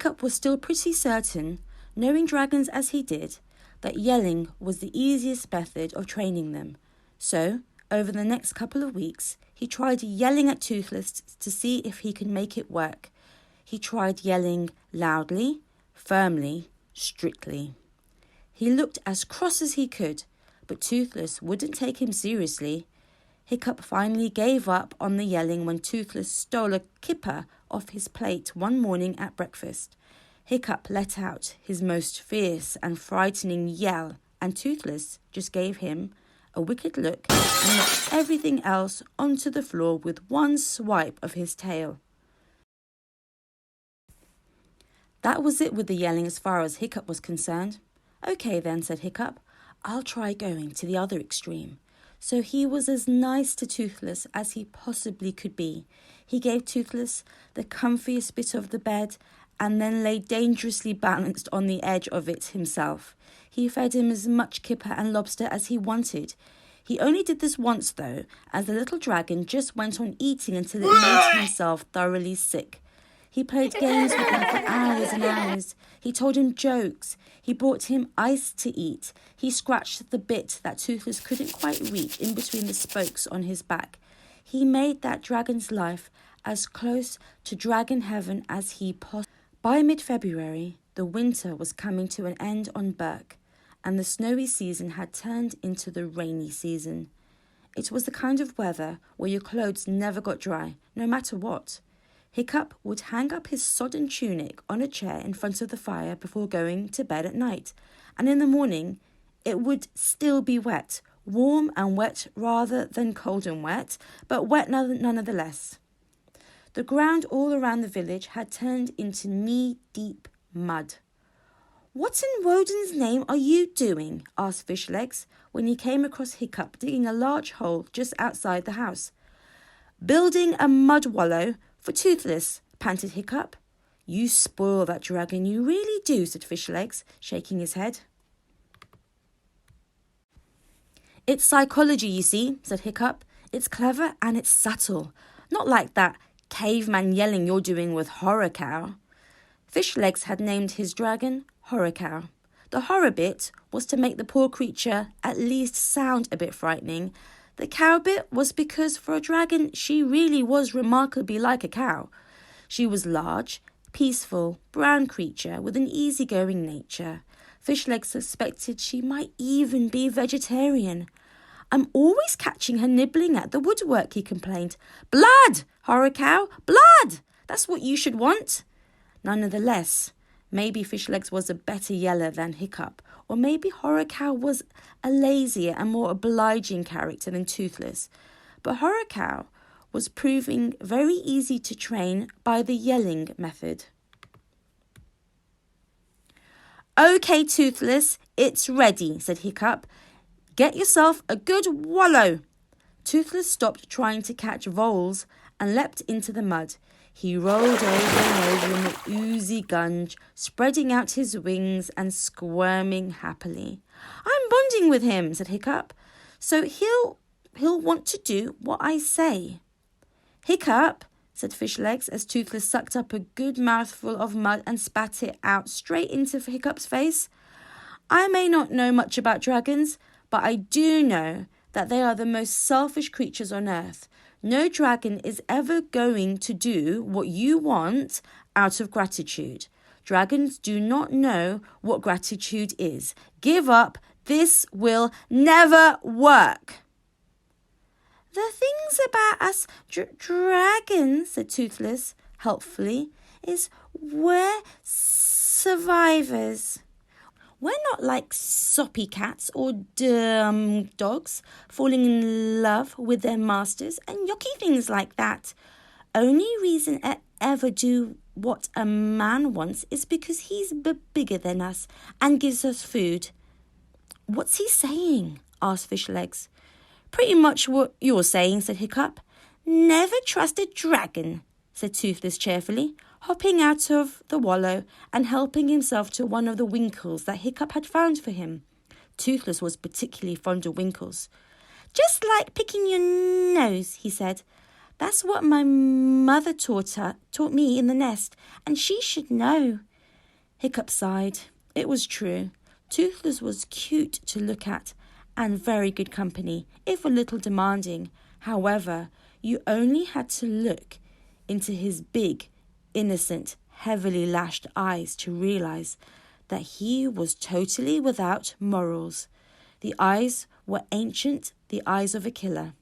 Hiccup was still pretty certain, knowing dragons as he did, that yelling was the easiest method of training them. So, over the next couple of weeks, he tried yelling at Toothless to see if he could make it work. He tried yelling loudly, firmly, strictly. He looked as cross as he could, but Toothless wouldn't take him seriously. Hiccup finally gave up on the yelling when Toothless stole a kipper off his plate one morning at breakfast. Hiccup let out his most fierce and frightening yell, and Toothless just gave him a wicked look and knocked everything else onto the floor with one swipe of his tail. That was it with the yelling as far as Hiccup was concerned. "Okay then," said Hiccup, "I'll try going to the other extreme." So he was as nice to Toothless as he possibly could be. He gave Toothless the comfiest bit of the bed and then lay dangerously balanced on the edge of it himself. He fed him as much kipper and lobster as he wanted. He only did this once, though, as the little dragon just went on eating until it made himself thoroughly sick. He played games with him for hours and hours. He told him jokes. He brought him ice to eat. He scratched the bit that Toothless couldn't quite reach in between the spokes on his back. He made that dragon's life as close to dragon heaven as he possibly. By mid-February, the winter was coming to an end on Berk, and the snowy season had turned into the rainy season. It was the kind of weather where your clothes never got dry, no matter what. Hiccup would hang up his sodden tunic on a chair in front of the fire before going to bed at night, and in the morning it would still be wet, warm and wet rather than cold and wet, but wet nonetheless. The ground all around the village had turned into knee-deep mud. "What in Woden's name are you doing?" asked Fishlegs when he came across Hiccup digging a large hole just outside the house. "Building a mud wallow for Toothless," panted Hiccup. "You spoil that dragon, you really do," said Fishlegs, shaking his head. "It's psychology, you see," said Hiccup. "It's clever and it's subtle. Not like that caveman yelling you're doing with Horror Cow." Fishlegs had named his dragon Horror Cow. The horror bit was to make the poor creature at least sound a bit frightening. The cow bit was because for a dragon she really was remarkably like a cow. She was large, peaceful, brown creature with an easygoing nature. Fishlegs suspected she might even be vegetarian. "I'm always catching her nibbling at the woodwork," he complained. "Blood, Horror Cow, blood! That's what you should want." Nonetheless, maybe Fishlegs was a better yeller than Hiccup, or maybe Horror Cow was a lazier and more obliging character than Toothless. But Horror Cow was proving very easy to train by the yelling method. "Okay, Toothless, it's ready," said Hiccup. "Get yourself a good wallow." Toothless stopped trying to catch voles and leapt into the mud. He rolled over and over in the oozy gunge, spreading out his wings and squirming happily. "I'm bonding with him," said Hiccup, "so he'll want to do what I say." "Hiccup," said Fishlegs as Toothless sucked up a good mouthful of mud and spat it out straight into Hiccup's face. "I may not know much about dragons, but I do know that they are the most selfish creatures on earth. No dragon is ever going to do what you want out of gratitude. Dragons do not know what gratitude is. Give up. This will never work." "The things about us dragons," said Toothless helpfully, "is we're survivors. We're not like soppy cats or dumb dogs falling in love with their masters and yucky things like that. Only reason I ever do what a man wants is because he's bigger than us and gives us food." "What's he saying?" asked Fishlegs. "Pretty much what you're saying," said Hiccup. "Never trust a dragon," said Toothless cheerfully, hopping out of the wallow and helping himself to one of the winkles that Hiccup had found for him. Toothless was particularly fond of winkles. "Just like picking your nose," he said. "That's what my mother taught me in the nest, and she should know." Hiccup sighed. It was true. Toothless was cute to look at and very good company, if a little demanding. However, you only had to look into his big, innocent, heavily lashed eyes to realize that he was totally without morals. The eyes were ancient, the eyes of a killer.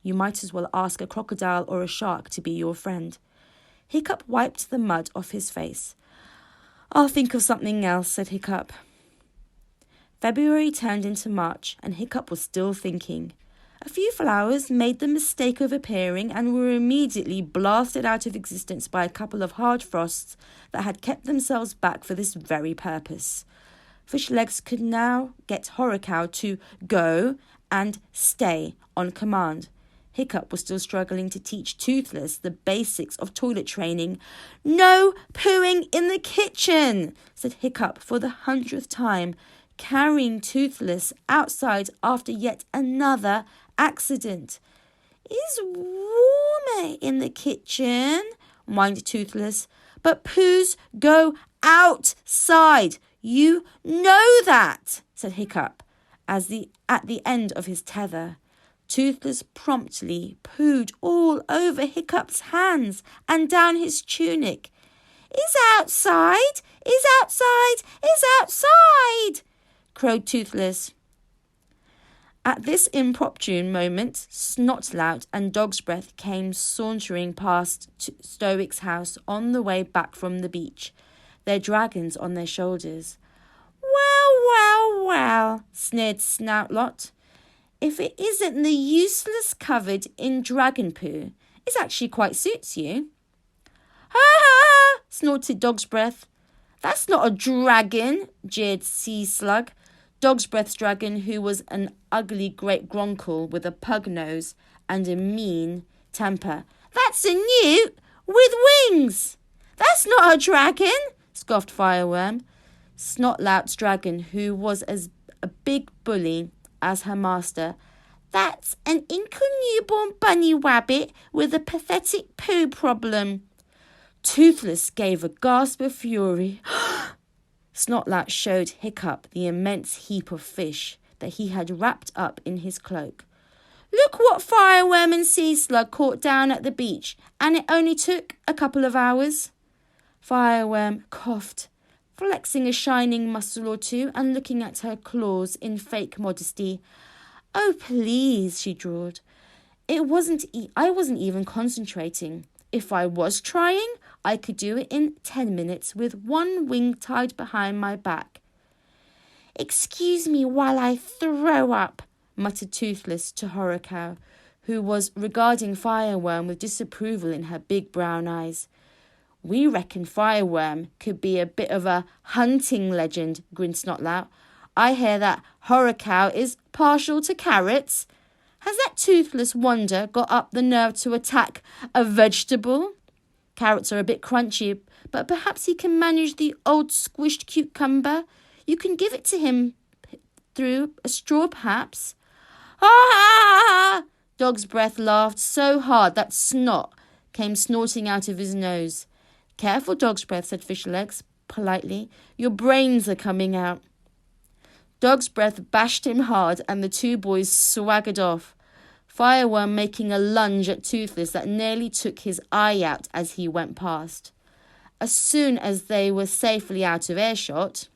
You might as well ask a crocodile or a shark to be your friend. Hiccup wiped the mud off his face. I'll think of something else, said Hiccup. February turned into March, and Hiccup was still thinking. A few flowers made the mistake of appearing and were immediately blasted out of existence by a couple of hard frosts that had kept themselves back for this very purpose. Fishlegs could now get Horrorcow to go and stay on command. Hiccup was still struggling to teach Toothless the basics of toilet training. No pooing in the kitchen, said Hiccup for the 100th time, carrying Toothless outside after yet another accident. Is warmer in the kitchen, whined Toothless, but poos go outside. You know that, said Hiccup, at the end of his tether. Toothless promptly pooed all over Hiccup's hands and down his tunic. Is outside, is outside, is outside, crowed Toothless. At this inopportune moment, Snotlout and Dog's Breath came sauntering past Stoic's house on the way back from the beach, their dragons on their shoulders. Well, sneered Snoutlot. If it isn't the useless covered in dragon poo, it actually quite suits you. Ha ha! Snorted Dog's Breath. That's not a dragon, jeered Sea Slug. Dog's Breath's dragon, who was an ugly great gronkle with a pug nose and a mean temper. That's a newt with wings. That's not a dragon, scoffed Fireworm. Snotlout's dragon, who was as a big bully as her master. That's an inkle newborn bunny wabbit with a pathetic poo problem. Toothless gave a gasp of fury. Snotlout showed Hiccup the immense heap of fish that he had wrapped up in his cloak. Look what Fireworm and Sea Slug caught down at the beach, and it only took a couple of hours. Fireworm coughed, flexing a shining muscle or two and looking at her claws in fake modesty. Oh, please, she drawled. I wasn't even concentrating. If I was trying, I could do it in 10 minutes with one wing tied behind my back. Excuse me while I throw up, muttered Toothless to Horrorcow, who was regarding Fireworm with disapproval in her big brown eyes. We reckon Fireworm could be a bit of a hunting legend, grinned Snotlout. I hear that Horrorcow is partial to carrots. Has that toothless wonder got up the nerve to attack a vegetable? Carrots are a bit crunchy, but perhaps he can manage the old squished cucumber. You can give it to him through a straw, perhaps. Ha ha ha! Dog's Breath laughed so hard that snot came snorting out of his nose. Careful, Dog's Breath, said Fishlegs politely. Your brains are coming out. Dog's Breath bashed him hard, and the two boys swaggered off, Fireworm making a lunge at Toothless that nearly took his eye out as he went past. As soon as they were safely out of earshot,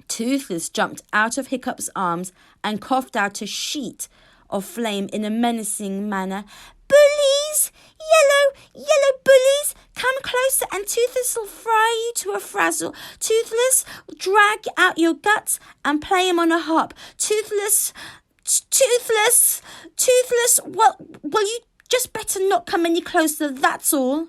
Toothless jumped out of Hiccup's arms and coughed out a sheet of flame in a menacing manner. Bullies! Yellow bullies! Come closer and Toothless will fry you to a frazzle. Toothless, drag out your guts and play him on a harp. Toothless, well, you just better not come any closer, that's all.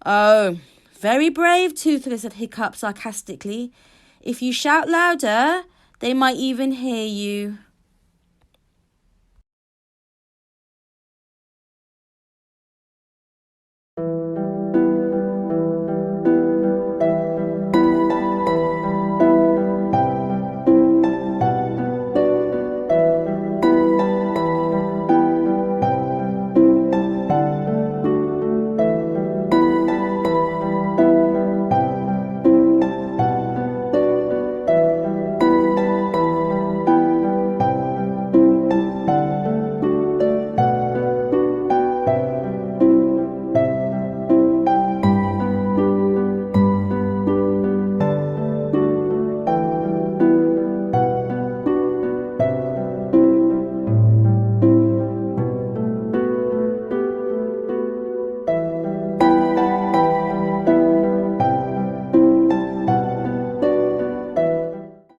Oh, very brave, Toothless, said Hiccup sarcastically. If you shout louder, they might even hear you.